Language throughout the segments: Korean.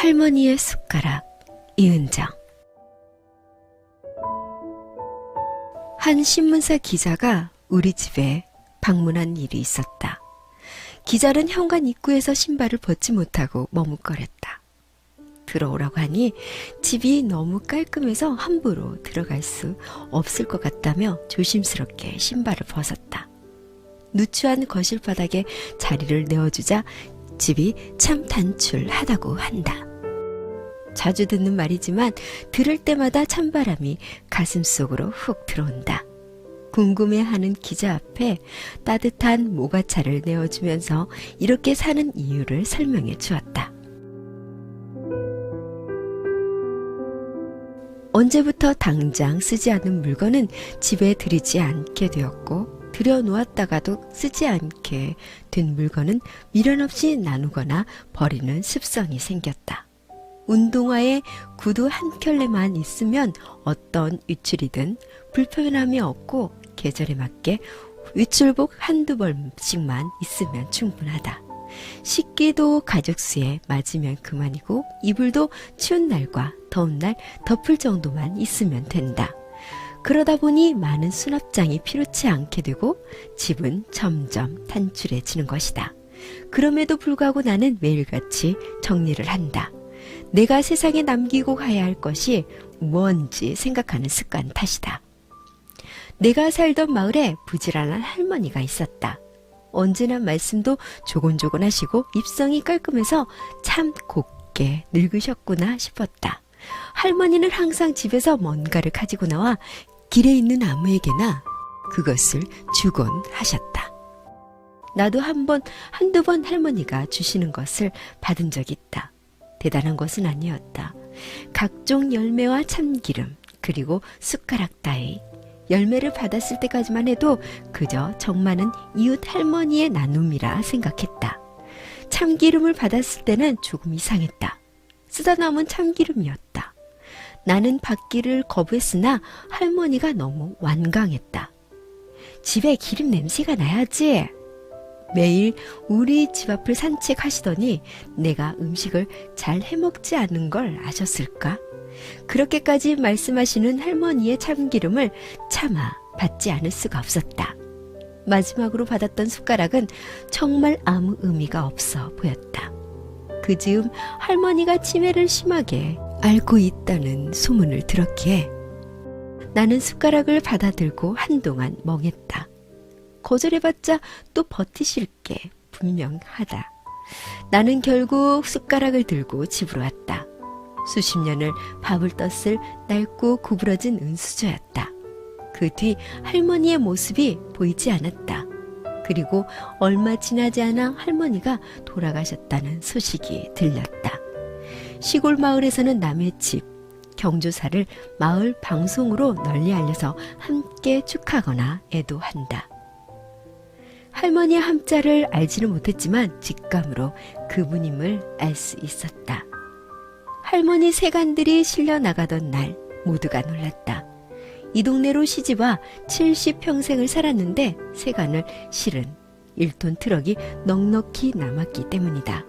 할머니의 숟가락. 이은정. 한 신문사 기자가 우리 집에 방문한 일이 있었다. 기자는 현관 입구에서 신발을 벗지 못하고 머뭇거렸다. 들어오라고 하니 집이 너무 깔끔해서 함부로 들어갈 수 없을 것 같다며 조심스럽게 신발을 벗었다. 누추한 거실 바닥에 자리를 내어주자 집이 참 단출하다고 한다. 자주 듣는 말이지만 들을 때마다 찬바람이 가슴속으로 훅 들어온다. 궁금해하는 기자 앞에 따뜻한 모가차를 내어주면서 이렇게 사는 이유를 설명해 주었다. 언제부터 당장 쓰지 않는 물건은 집에 들이지 않게 되었고, 들여놓았다가도 쓰지 않게 된 물건은 미련 없이 나누거나 버리는 습성이 생겼다. 운동화에 구두 한 켤레만 있으면 어떤 위출이든 불편함이 없고, 계절에 맞게 위출복 한두 벌씩만 있으면 충분하다. 식기도 가죽수에 맞으면 그만이고, 이불도 추운 날과 더운 날 덮을 정도만 있으면 된다. 그러다 보니 많은 수납장이 필요치 않게 되고 집은 점점 단출해지는 것이다. 그럼에도 불구하고 나는 매일같이 정리를 한다. 내가 세상에 남기고 가야 할 것이 뭔지 생각하는 습관 탓이다. 내가 살던 마을에 부지런한 할머니가 있었다. 언제나 말씀도 조곤조곤 하시고 입성이 깔끔해서 참 곱게 늙으셨구나 싶었다. 할머니는 항상 집에서 뭔가를 가지고 나와 길에 있는 아무에게나 그것을 주곤 하셨다. 나도 한두 번 할머니가 주시는 것을 받은 적이 있다. 대단한 것은 아니었다. 각종 열매와 참기름, 그리고 숟가락 따위. 열매를 받았을 때까지만 해도 그저 정많은 이웃 할머니의 나눔이라 생각했다. 참기름을 받았을 때는 조금 이상했다. 쓰다 남은 참기름이었다. 나는 받기를 거부했으나 할머니가 너무 완강했다. 집에 기름 냄새가 나야지. 매일 우리 집 앞을 산책하시더니 내가 음식을 잘 해먹지 않은 걸 아셨을까? 그렇게까지 말씀하시는 할머니의 참기름을 차마 받지 않을 수가 없었다. 마지막으로 받았던 숟가락은 정말 아무 의미가 없어 보였다. 그 즈음 할머니가 치매를 심하게 앓고 있다는 소문을 들었기에 나는 숟가락을 받아들고 한동안 멍했다. 거절해봤자 또 버티실 게 분명하다. 나는 결국 숟가락을 들고 집으로 왔다. 수십 년을 밥을 떴을 낡고 구부러진 은수저였다. 그 뒤 할머니의 모습이 보이지 않았다. 그리고 얼마 지나지 않아 할머니가 돌아가셨다는 소식이 들렸다. 시골 마을에서는 남의 집, 경조사를 마을 방송으로 널리 알려서 함께 축하거나 애도한다. 할머니의 함자를 알지는 못했지만 직감으로 그분임을 알 수 있었다. 할머니 세간들이 실려 나가던 날 모두가 놀랐다. 이 동네로 시집와 70평생을 살았는데 세간을 실은 1톤 트럭이 넉넉히 남았기 때문이다.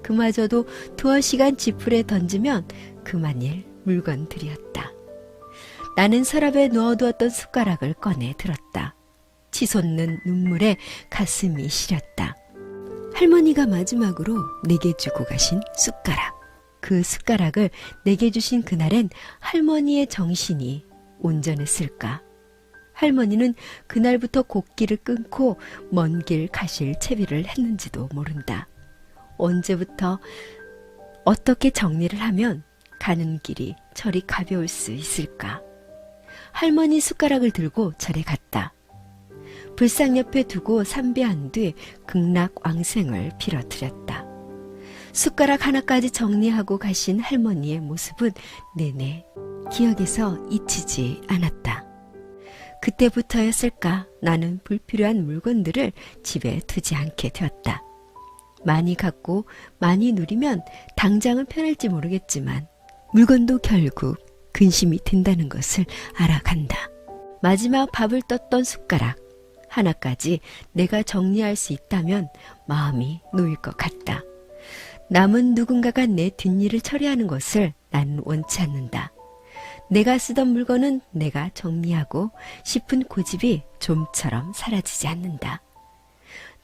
그마저도 두어 시간 지풀에 던지면 그만일 물건들이었다. 나는 서랍에 넣어두었던 숟가락을 꺼내 들었다. 치솟는 눈물에 가슴이 시렸다. 할머니가 마지막으로 내게 주고 가신 숟가락. 그 숟가락을 내게 주신 그날엔 할머니의 정신이 온전했을까? 할머니는 그날부터 곡기를 끊고 먼 길 가실 채비를 했는지도 모른다. 언제부터 어떻게 정리를 하면 가는 길이 저리 가벼울 수 있을까? 할머니 숟가락을 들고 절에 갔다. 불상 옆에 두고 삼배한 뒤 극락왕생을 빌어드렸다. 숟가락 하나까지 정리하고 가신 할머니의 모습은 내내 기억에서 잊히지 않았다. 그때부터였을까 나는 불필요한 물건들을 집에 두지 않게 되었다. 많이 갖고 많이 누리면 당장은 편할지 모르겠지만 물건도 결국 근심이 든다는 것을 알아간다. 마지막 밥을 떴던 숟가락 하나까지 내가 정리할 수 있다면 마음이 놓일 것 같다. 남은 누군가가 내 뒷일을 처리하는 것을 나는 원치 않는다. 내가 쓰던 물건은 내가 정리하고 싶은 고집이 좀처럼 사라지지 않는다.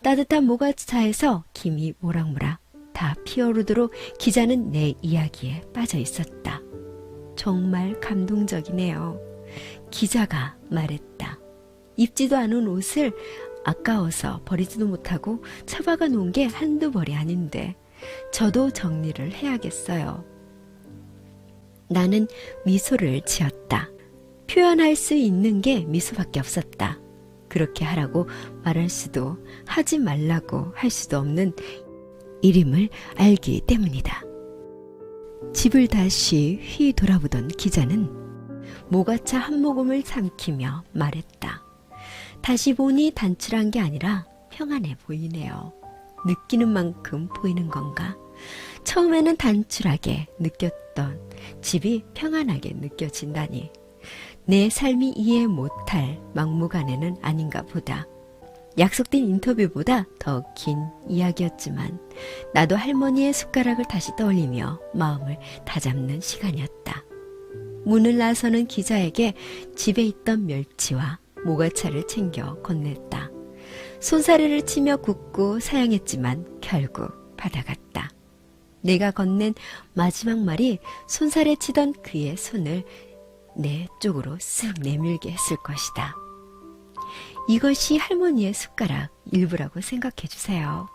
따뜻한 모가차에서 김이 모락모락 다 피어오르도록 기자는 내 이야기에 빠져 있었다. 정말 감동적이네요. 기자가 말했다. 입지도 않은 옷을 아까워서 버리지도 못하고 처박아 놓은 게 한두 벌이 아닌데 저도 정리를 해야겠어요. 나는 미소를 지었다. 표현할 수 있는 게 미소밖에 없었다. 그렇게 하라고 말할 수도 하지 말라고 할 수도 없는 일임을 알기 때문이다. 집을 다시 휘 돌아보던 기자는 모가차 한 모금을 삼키며 말했다. 다시 보니 단출한 게 아니라 평안해 보이네요. 느끼는 만큼 보이는 건가? 처음에는 단출하게 느꼈던 집이 평안하게 느껴진다니. 내 삶이 이해 못할 막무가내는 아닌가 보다. 약속된 인터뷰보다 더 긴 이야기였지만 나도 할머니의 숟가락을 다시 떠올리며 마음을 다잡는 시간이었다. 문을 나서는 기자에게 집에 있던 멸치와 모가차를 챙겨 건넸다. 손사래를 치며 굽고 사양했지만 결국 받아갔다. 내가 건넨 마지막 말이 손살에 치던 그의 손을 내 쪽으로 쓱 내밀게 했을 것이다. 이것이 할머니의 숟가락 일부라고 생각해 주세요.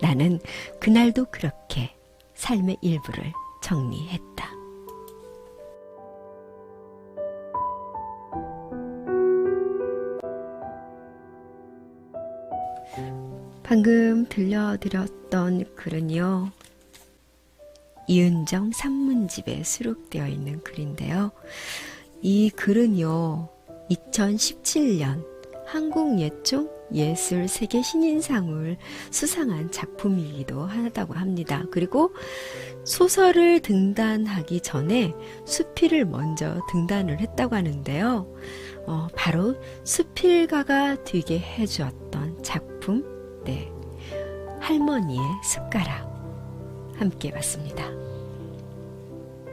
나는 그날도 그렇게 삶의 일부를 정리했다. 방금 들려드렸던 글은요, 이은정 산문집에 수록되어 있는 글인데요. 이 글은요, 2017년 한국예총 예술세계 신인상을 수상한 작품이기도 하다고 합니다. 그리고 소설을 등단하기 전에 수필을 먼저 등단을 했다고 하는데요. 바로 수필가가 되게 해주었던 작품, 할머니의 숟가락 함께 봤습니다.